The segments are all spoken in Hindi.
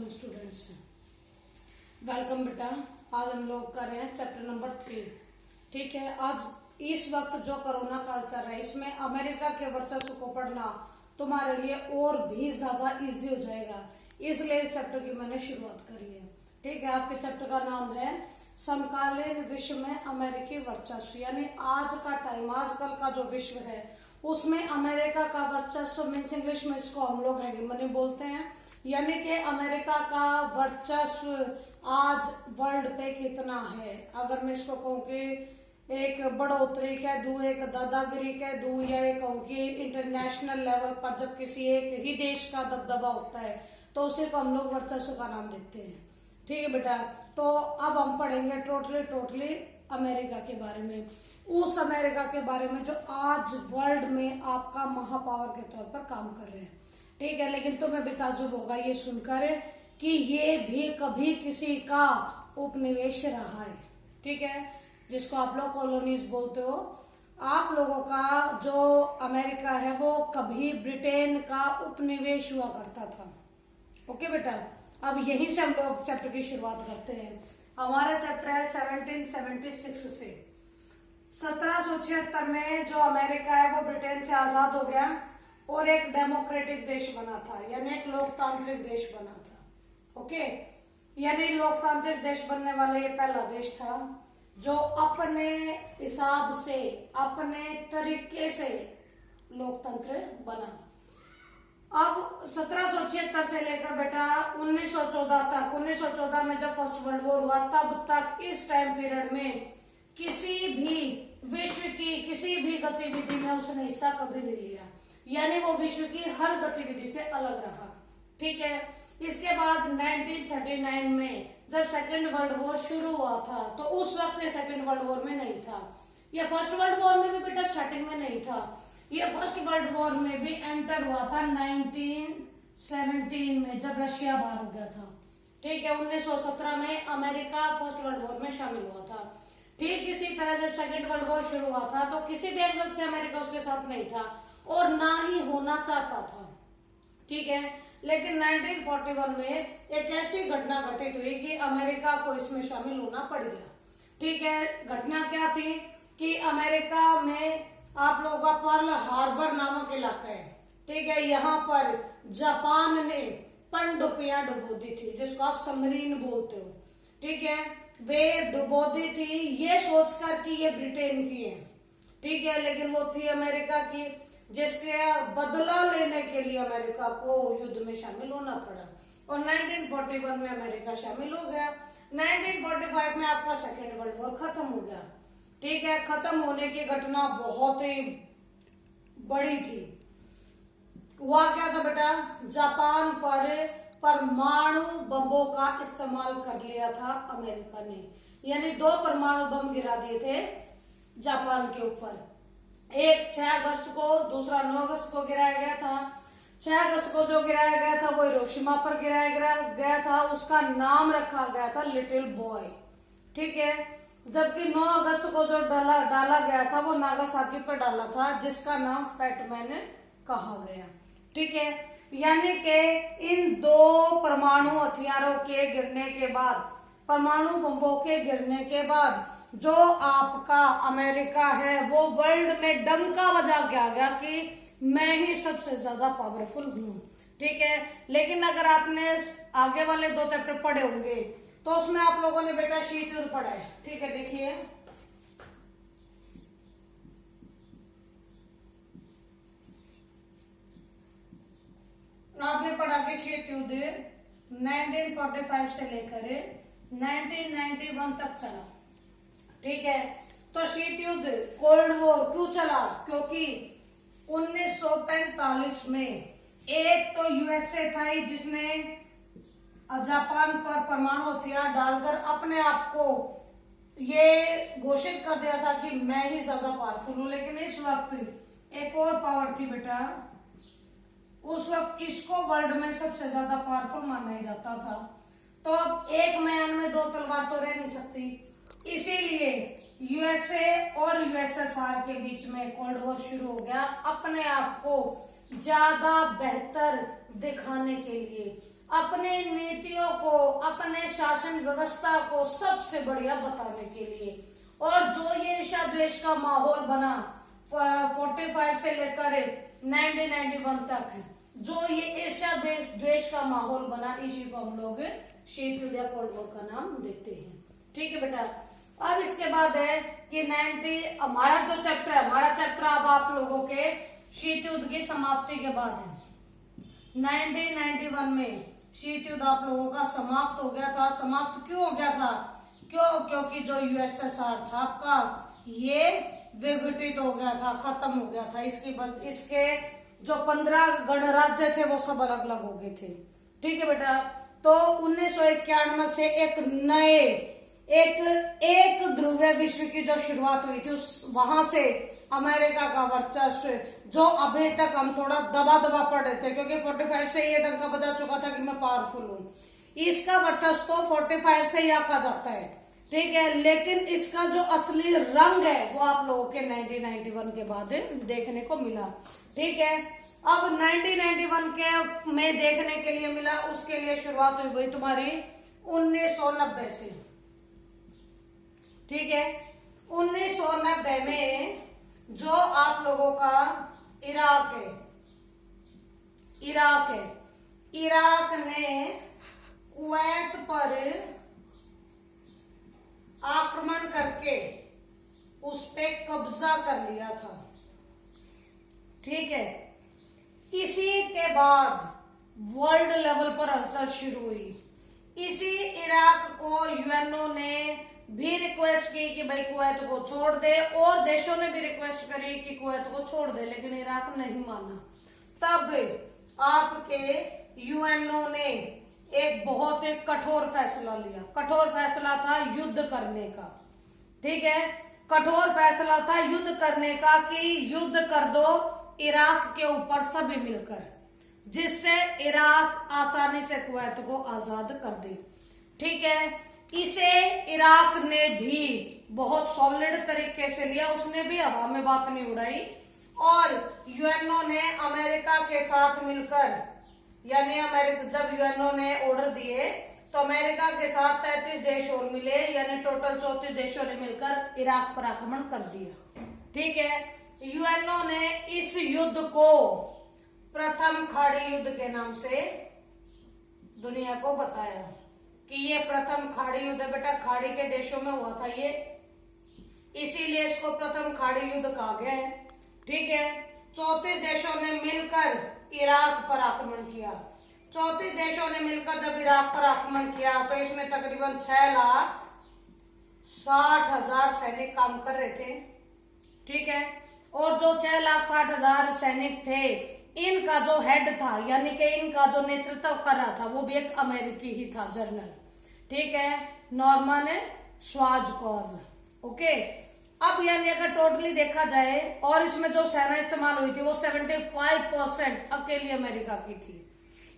All students. वेलकम बेटा। आज हम लोग कर रहे हैं चैप्टर नंबर 3। ठीक है, आज इस वक्त जो कोरोना काल चल रहा है इसमें अमेरिका के वर्चस्व को पढ़ना तुम्हारे लिए और भी ज्यादा इजी हो जाएगा, इसलिए इस चैप्टर की मैंने शुरुआत करी है। ठीक है, आपके चैप्टर का नाम है समकालीन विश्व में अमेरिकी वर्चस्व, यानी आज का टाइम, आजकल का जो विश्व है उसमें अमेरिका का वर्चस्व, मीन्स इंग्लिश में इसको हम लोग हेगेमनी बोलते हैं, यानी कि अमेरिका का वर्चस्व आज वर्ल्ड पे कितना है। अगर मैं इसको कहूँ कि एक बढ़ोतरी कह दूं, एक दादागिरी कह दूं, या एक कहूँ कि इंटरनेशनल लेवल पर जब किसी एक ही देश का दबदबा होता है तो उसे को हम लोग वर्चस्व का नाम देते हैं। ठीक है बेटा, तो अब हम पढ़ेंगे टोटली अमेरिका के बारे में, उस अमेरिका के बारे में जो आज वर्ल्ड में आपका महापावर के तौर पर काम कर रहे हैं। ठीक है, लेकिन तुम्हें भी ताजुब होगा ये सुनकर कि ये भी कभी किसी का उपनिवेश रहा है। ठीक है, जिसको आप लोग कॉलोनीज बोलते हो। आप लोगों का जो अमेरिका है वो कभी ब्रिटेन का उपनिवेश हुआ करता था। ओके बेटा, अब यहीं से हम लोग चैप्टर की शुरुआत करते हैं। हमारा चैप्टर है 1776 से। 1776 में जो अमेरिका है वो ब्रिटेन से आजाद हो गया और एक डेमोक्रेटिक देश बना था, यानी एक लोकतांत्रिक देश बना था। ओके, यानी लोकतांत्रिक देश बनने वाला ये पहला देश था जो अपने हिसाब से, अपने तरीके से लोकतंत्र बना। अब 1776 से लेकर बेटा 1914 तक, 1914 में जब फर्स्ट वर्ल्ड वॉर हुआ तब तक इस टाइम पीरियड में किसी भी विश्व की किसी भी गतिविधि में उसने हिस्सा कभी नहीं लिया, यानी वो विश्व की हर गतिविधि से अलग रहा। ठीक है, इसके बाद 1939 में जब सेकेंड वर्ल्ड वॉर शुरू हुआ था तो उस वक्त ये सेकेंड वर्ल्ड वॉर में नहीं था, ये फर्स्ट वर्ल्ड वॉर में भी बेटा स्टार्टिंग में नहीं था, ये फर्स्ट वर्ल्ड वॉर में भी एंटर हुआ था 1917 में जब रशिया बाहर हो गया था। ठीक है, 1917 में अमेरिका फर्स्ट वर्ल्ड वॉर में शामिल हुआ था। ठीक इसी तरह जब सेकेंड वर्ल्ड वॉर शुरू हुआ था तो किसी भी एंगल से अमेरिका उसके साथ नहीं था और ना ही होना चाहता था। ठीक है, लेकिन 1941 में एक ऐसी घटना घटित हुई कि अमेरिका को इसमें शामिल होना पड़ गया। ठीक है, घटना क्या थी कि अमेरिका में आप लोगों का पर्ल हार्बर नामक इलाका है। ठीक है, यहाँ पर जापान ने पनडुब्बियां डुबो दी थी, जिसको आप सबमरीन बोलते हो। ठीक है, वे डुबो दी थी ये सोचकर कि ये ब्रिटेन की है। ठीक है, लेकिन वो थी अमेरिका की, जिसके बदला लेने के लिए अमेरिका को युद्ध में शामिल होना पड़ा और 1941 में अमेरिका शामिल हो गया। 1945 में आपका सेकेंड वर्ल्ड वॉर खत्म हो गया। ठीक है, खत्म होने की घटना बहुत ही बड़ी थी। हुआ क्या था बेटा, जापान पर परमाणु बमों का इस्तेमाल कर लिया था अमेरिका ने, यानी 2 परमाणु बम गिरा दिए थे जापान के ऊपर। एक 6 अगस्त को, दूसरा 9 अगस्त को गिराया गया था। 6 अगस्त को जो गिराया गया था वो हिरोशिमा पर गिराया गया था, उसका नाम रखा गया था लिटिल बॉय। ठीक है, जबकि 9 अगस्त को जो डाला गया था वो नागासाकी पर डाला था, जिसका नाम फैटमैन कहा गया। ठीक है, यानी कि इन 2 परमाणु हथियारों के गिरने के बाद, परमाणु बमों के गिरने के बाद जो आपका अमेरिका है वो वर्ल्ड में डंका बजा के आ गया कि मैं ही सबसे ज्यादा पावरफुल हूं। ठीक है, लेकिन अगर आपने आगे वाले 2 चैप्टर पढ़े होंगे तो उसमें आप लोगों ने बेटा शीत युद्ध पढ़ा है। ठीक है, देखिए आपने पढ़ा कि शीत युद्ध 1945 से लेकर 1991 तक चला। ठीक है, तो शीत युद्ध, कोल्ड वॉर क्यों चला, क्योंकि 1945 में एक तो यूएसए था जिसने जापान पर परमाणु हथियार डालकर अपने आप को ये घोषित कर दिया था कि मैं ही ज्यादा पावरफुल हूं, लेकिन इस वक्त एक और पावर थी बेटा, उस वक्त इसको वर्ल्ड में सबसे ज्यादा पावरफुल माना जाता था। तो अब एक मैदान में 2 तलवार तो रह नहीं सकती, इसीलिए यूएसए और यूएसएसआर के बीच में कोल्ड वॉर शुरू हो गया, अपने आप को ज्यादा बेहतर दिखाने के लिए। अपने नीतियों को, अपने शासन व्यवस्था को सबसे बढ़िया बताने के लिए। और जो ये ईर्ष्या द्वेष का माहौल बना 45 से लेकर 1991 तक, जो ये ईर्ष्या द्वेष का माहौल बना, इसी को हम लोग शीत युद्ध या कोल्ड वॉर का नाम देते हैं। ठीक है बेटा। अब इसके बाद है कि हमारा जो चैप्टर है, हमारा चैप्टर अब आप लोगों के शीत युद्ध की समाप्ति के बाद है। 1991 में शीत युद्ध आप लोगों का समाप्त हो गया था। समाप्त क्यों हो गया था? क्योंकि जो यूएसएसआर था आपका, ये विघटित हो गया था, खत्म हो गया था। इसके जो 15 गणराज्य थे वो सब अलग अलग हो गए थे। ठीक है बेटा। तो 1991 से एक ध्रुवीय विश्व की जो शुरुआत हुई थी, वहां से अमेरिका का वर्चस्व, जो अभी तक हम थोड़ा दबा पड़ रहे थे, क्योंकि 45 से ये डंका बजा चुका था कि मैं पावरफुल हूँ। इसका वर्चस्व तो 45 से ही आका जाता है। ठीक है। लेकिन इसका जो असली रंग है वो आप लोगों के 1991 के बाद देखने को मिला। ठीक है। अब 1991 के में देखने के लिए मिला, उसके लिए शुरुआत हुई भाई तुम्हारी 1990 से। ठीक है। 1990 में जो आप लोगों का इराक है, इराक ने कुवैत पर आक्रमण करके उस पे कब्जा कर लिया था। ठीक है। इसी के बाद वर्ल्ड लेवल पर हलचल शुरू हुई। इसी इराक को यूएनओ ने भी रिक्वेस्ट की कि भाई कुवैत को छोड़ दे, और देशों ने भी रिक्वेस्ट करी कि कुवैत को छोड़ दे, लेकिन इराक नहीं माना। तब आपके यूएनओ ने एक बहुत ही कठोर फैसला लिया। कठोर फैसला था युद्ध करने का। ठीक है। कठोर फैसला था युद्ध करने का कि युद्ध कर दो इराक के ऊपर सभी मिलकर, जिससे इराक आसानी से कुवैत को आजाद कर दे। ठीक है। इसे इराक ने भी बहुत सॉलिड तरीके से लिया, उसने भी हवा में बात नहीं उड़ाई। और यूएनओ ने अमेरिका के साथ मिलकर, यानी जब यूएनओ ने ऑर्डर दिए तो अमेरिका के साथ 33 देश और मिले, यानी टोटल 34 देशों ने मिलकर इराक पर आक्रमण कर दिया। ठीक है। यूएनओ ने इस युद्ध को प्रथम खाड़ी युद्ध के नाम से दुनिया को बताया कि ये प्रथम खाड़ी युद्ध है बेटा, खाड़ी के देशों में हुआ था ये, इसीलिए इसको प्रथम खाड़ी युद्ध कहा गया है। ठीक है। 34 देशों ने मिलकर इराक पर आक्रमण किया। 34 देशों ने मिलकर जब इराक पर आक्रमण किया तो इसमें तकरीबन 6,60,000 सैनिक काम कर रहे थे। ठीक है। और जो 6,60,000 सैनिक थे, इनका जो हेड था, यानी कि इनका जो नेतृत्व कर रहा था, वो भी एक अमेरिकी ही था, जनरल। ठीक है। नॉर्मन श्वार्ज़कॉर्फ। ओके। अब यानी अगर टोटली देखा जाए, और इसमें जो सेना इस्तेमाल हुई थी वो 75% अकेली अमेरिका की थी।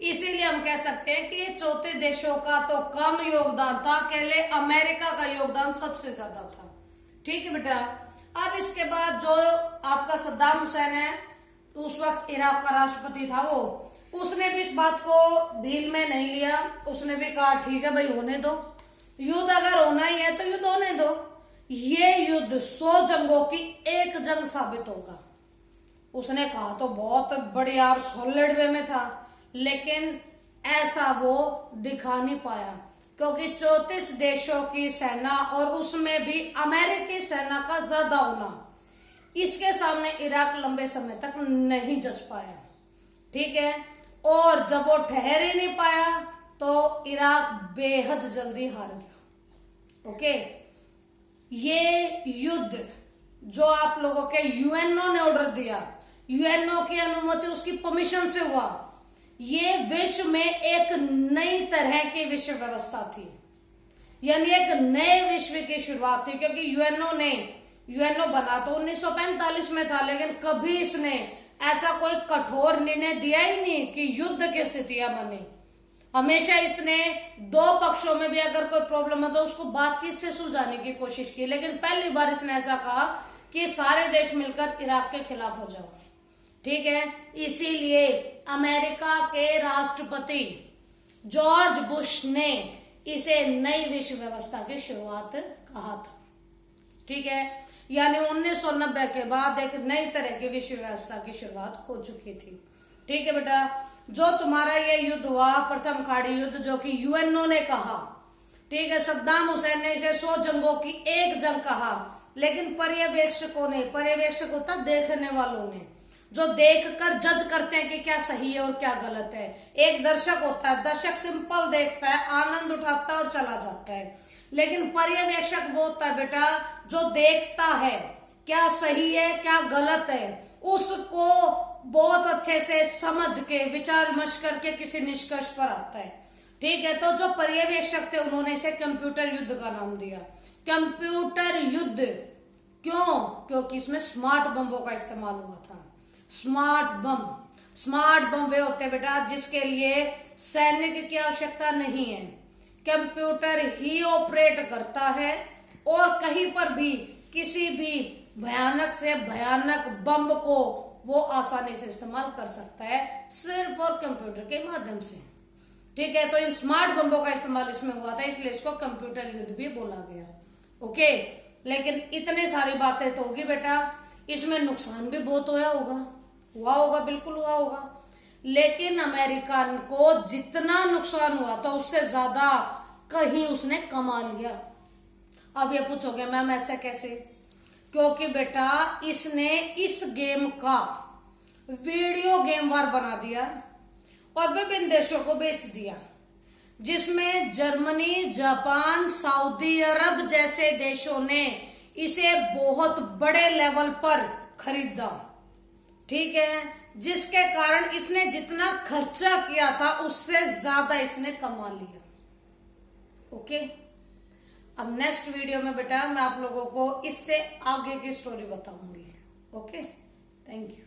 इसीलिए हम कह सकते हैं कि 34 देशों का तो कम योगदान था, अकेले अमेरिका का योगदान सबसे ज्यादा था। ठीक है बेटा। अब इसके बाद जो आपका सद्दाम हुसैन है, उस वक्त इराक का राष्ट्रपति था, उसने भी इस बात को दिल में नहीं लिया। उसने भी कहा ठीक है भाई, होने दो, युद्ध अगर होना ही है तो युद्ध होने दो। ये युद्ध 100 जंगों की एक जंग साबित होगा। उसने कहा तो बहुत बढ़िया और सॉलिड वे में था, लेकिन ऐसा वो दिखा नहीं पाया, क्योंकि 34 देशों की सेना और उसमें भी अमेरिकी सेना का ज्यादा होना, इसके सामने इराक लंबे समय तक नहीं जच पाया। ठीक है। और जब वो ठहर ही नहीं पाया तो इराक बेहद जल्दी हार गया। ओके। ये युद्ध जो आप लोगों के यूएनओ ने ऑर्डर दिया, यूएनओ की अनुमति उसकी परमिशन से हुआ, ये विश्व में एक नई तरह की विश्व व्यवस्था थी, यानी एक नए विश्व की शुरुआत थी। क्योंकि यूएनओ बना तो 1945 में था, लेकिन कभी इसने ऐसा कोई कठोर निर्णय दिया ही नहीं कि युद्ध की स्थितियां बने। हमेशा इसने दो पक्षों में भी अगर कोई प्रॉब्लम है तो उसको बातचीत से सुलझाने की कोशिश की, लेकिन पहली बार इसने ऐसा कहा कि सारे देश मिलकर इराक के खिलाफ हो जाओ। ठीक है। इसीलिए अमेरिका के राष्ट्रपति जॉर्ज बुश ने इसे नई विश्व व्यवस्था की शुरुआत कहा था। ठीक है, यानी 1990 के बाद एक नई तरह की विश्व व्यवस्था की शुरुआत हो चुकी थी। ठीक है बेटा, जो तुम्हारा ये युद्ध हुआ प्रथम खाड़ी युद्ध, जो कि यूएनओ ने कहा, ठीक है, सद्दाम हुसैन ने इसे 100 जंगों की एक जंग कहा, लेकिन पर्यवेक्षकों ने, पर्यवेक्षक होता देखने वालों ने, जो देखकर जज करते हैं कि क्या सही है और क्या गलत है। एक दर्शक होता है, दर्शक सिंपल देखता है, आनंद उठाता है और चला जाता है। लेकिन पर्यवेक्षक वो होता है बेटा जो देखता है क्या सही है क्या गलत है, उसको बहुत अच्छे से समझ के विचार विमर्श करके किसी निष्कर्ष पर आता है। ठीक है, तो जो पर्यवेक्षक थे उन्होंने इसे कंप्यूटर युद्ध का नाम दिया। कंप्यूटर युद्ध क्यों? क्योंकि इसमें स्मार्ट बमों का इस्तेमाल हुआ था। स्मार्ट बम वे होते हैं बेटा जिसके लिए सैनिक की आवश्यकता नहीं है, कंप्यूटर ही ऑपरेट करता है और कहीं पर भी किसी भी भयानक से भयानक बम को वो आसानी से इस्तेमाल कर सकता है, सिर्फ और कंप्यूटर के माध्यम से। ठीक है, तो इन स्मार्ट बम्बों का इस्तेमाल इसमें हुआ था, इसलिए इसको कंप्यूटर युद्ध भी बोला गया। ओके, लेकिन इतने सारी बातें तो होगी बेटा, इसमें नुकसान भी बहुत हुआ होगा, बिल्कुल हुआ होगा, लेकिन अमेरिका को जितना नुकसान हुआ था उससे ज्यादा कहीं उसने कमा लिया। अब ये पूछोगे मैम ऐसा कैसे? क्योंकि बेटा इसने इस गेम का वीडियो गेम वार बना दिया और विभिन्न देशों को बेच दिया, जिसमें जर्मनी, जापान, सऊदी अरब जैसे देशों ने इसे बहुत बड़े लेवल पर खरीदा। ठीक है, जिसके कारण इसने जितना खर्चा किया था उससे ज्यादा इसने कमा लिया। ओके, अब नेक्स्ट वीडियो में बेटा मैं आप लोगों को इससे आगे की स्टोरी बताऊंगी। Okay, thank you.